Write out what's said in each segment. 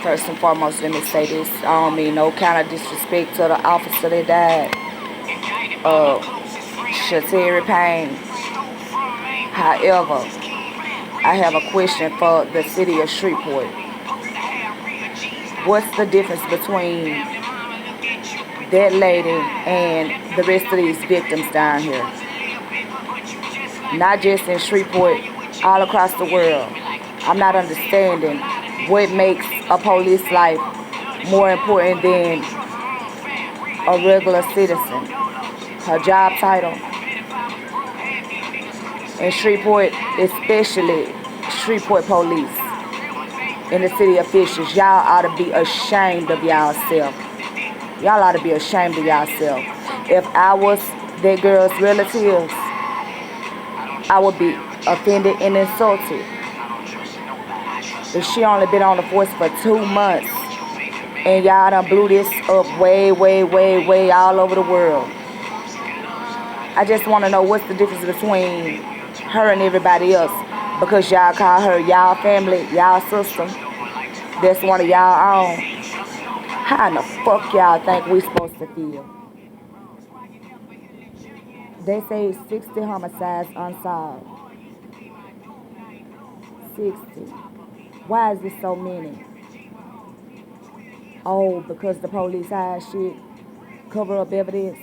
First and foremost, let me say this. I don't mean no kind of disrespect to the officer that died, uh, Officer Payne. However, I have a question for the city of Shreveport. What's the difference between that lady and the rest of these victims down here? Not just in Shreveport, all across the world. I'm not understanding what makes a police life more important than a regular citizen. Her job title in Shreveport, especially Shreveport police and the city officials, y'all ought to be ashamed of y'allself. Y'all ought to be ashamed of y'allself. If I was that girl's relatives, I would be offended and insulted. If she only been on the force for 2 months and y'all done blew this up way, way, way, way all over the world. I just want to know what's the difference between her and everybody else, because y'all call her y'all family, y'all sister. That's one of y'all own. How in the fuck y'all think we supposed to feel? They say 60 homicides unsolved. 60. Why is there so many? Oh, because the police hide shit, cover up evidence.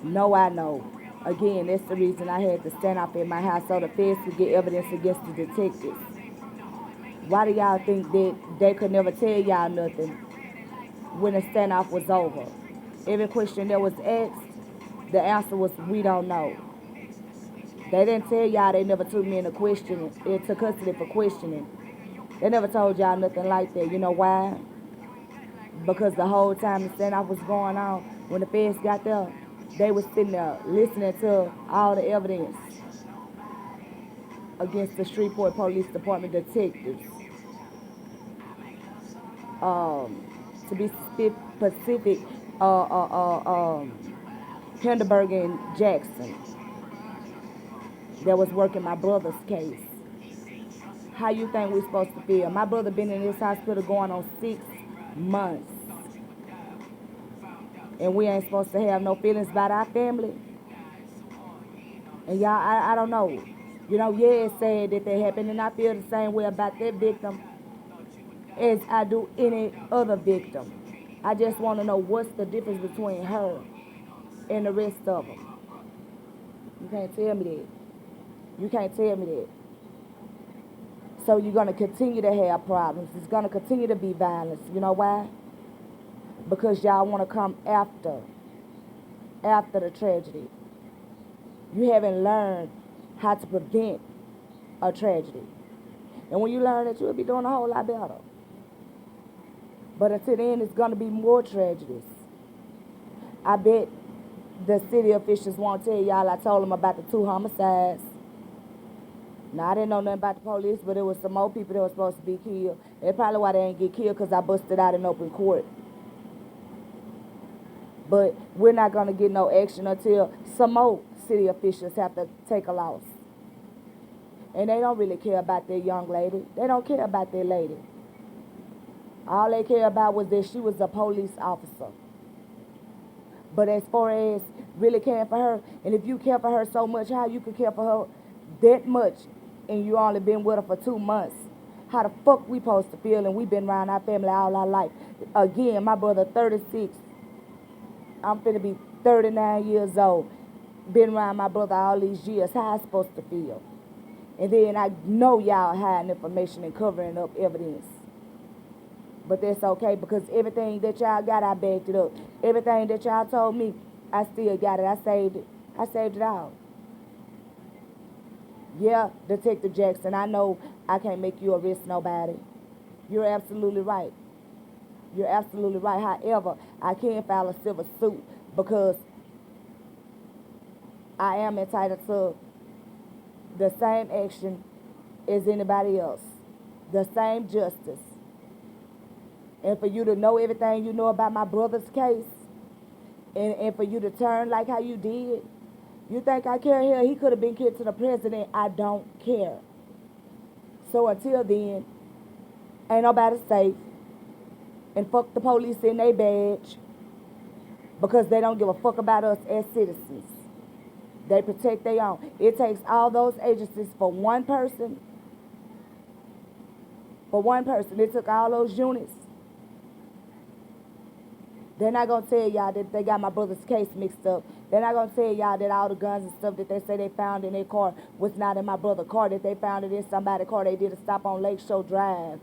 No, I know. Again, that's the reason I had to stand up in my house so the feds could get evidence against the detectives. Why do y'all think that they could never tell y'all nothing when the standoff was over? Every question that was asked, the answer was, we don't know. They didn't tell y'all they never took me into custody for questioning. They never told y'all nothing like that. You know why? Because the whole time the standoff was going on, when the feds got there, they was sitting there listening to all the evidence against the Shreveport Police Department detectives. To be specific, Hindenburg and Jackson, that was working my brother's case. How you think we supposed to feel? My brother been in this hospital going on 6 months. And we ain't supposed to have no feelings about our family. And y'all, I don't know. You know, yeah, it's sad that that happened, and I feel the same way about that victim as I do any other victim. I just want to know what's the difference between her and the rest of them. You can't tell me that. You can't tell me that. So you're going to continue to have problems. It's going to continue to be violence. You know why? Because y'all want to come after the tragedy. You haven't learned how to prevent a tragedy. And when you learn that, you'll be doing a whole lot better. But until then, it's going to be more tragedies. I bet the city officials won't tell y'all I told them about the 2 homicides. Now, I didn't know nothing about the police, but it was some more people that were supposed to be killed. That's probably why they ain't get killed, because I busted out in open court. But we're not going to get no action until some more city officials have to take a loss. And they don't really care about that young lady. They don't care about that lady. All they care about was that she was a police officer. But as far as really caring for her, and if you care for her so much, how you could care for her that much and you only been with her for 2 months? How the fuck we supposed to feel? And we been around our family all our life. Again, my brother 36. I'm finna be 39 years old. Been around my brother all these years. How I supposed to feel? And then I know y'all hiding information and covering up evidence. But that's okay, because everything that y'all got, I backed it up. Everything that y'all told me, I still got it. I saved it. I saved it all. Yeah, Detective Jackson, I know I can't make you arrest nobody. You're absolutely right. You're absolutely right. However, I can file a civil suit because I am entitled to the same action as anybody else. The same justice. And for you to know everything you know about my brother's case, and for you to turn like how you did, you think I care? Hell, he could have been killed to the president. I don't care. So until then, Ain't nobody safe. And fuck the police in their badge because they don't give a fuck about us as citizens. They protect their own. It takes all those agencies for one person. For one person. It took all those units. They're not going to tell y'all that they got my brother's case mixed up. They're not going to tell y'all that all the guns and stuff that they say they found in their car was not in my brother's car, that they found it in somebody's car. They did a stop on Lakeshore Drive.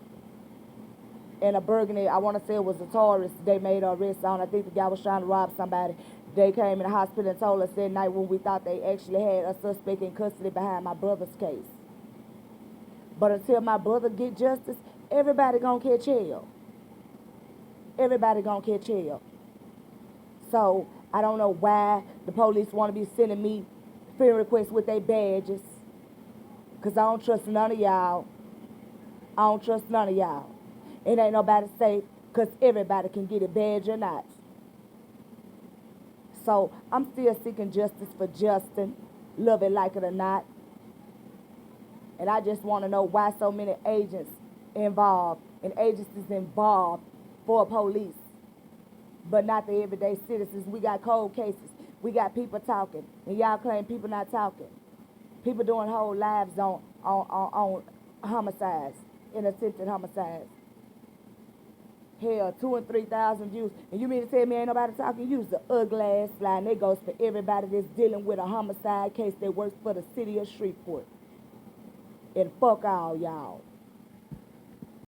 In a Burgundy, I want to say it was a Taurus, they made an arrest on. I think the guy was trying to rob somebody. They came in the hospital and told us that night when we thought they actually had a suspect in custody behind my brother's case. But until my brother get justice, everybody gonna catch hell. Everybody gonna catch hell. So I don't know why the police want to be sending me friend requests with their badges. Because I don't trust none of y'all. I don't trust none of y'all. It ain't nobody safe because everybody can get a badge or not. So I'm still seeking justice for Justin, love it, like it or not. And I just want to know why so many agents involved and agencies involved for police, but not the everyday citizens. We got cold cases. We got people talking, and y'all claim people not talking. People doing whole lives on homicides and attempted homicides. Hell, 2,000 and 3,000 views. And you mean to tell me ain't nobody talking? Use the ugly ass line. That goes for everybody that's dealing with a homicide case that works for the city of Shreveport. And fuck all y'all.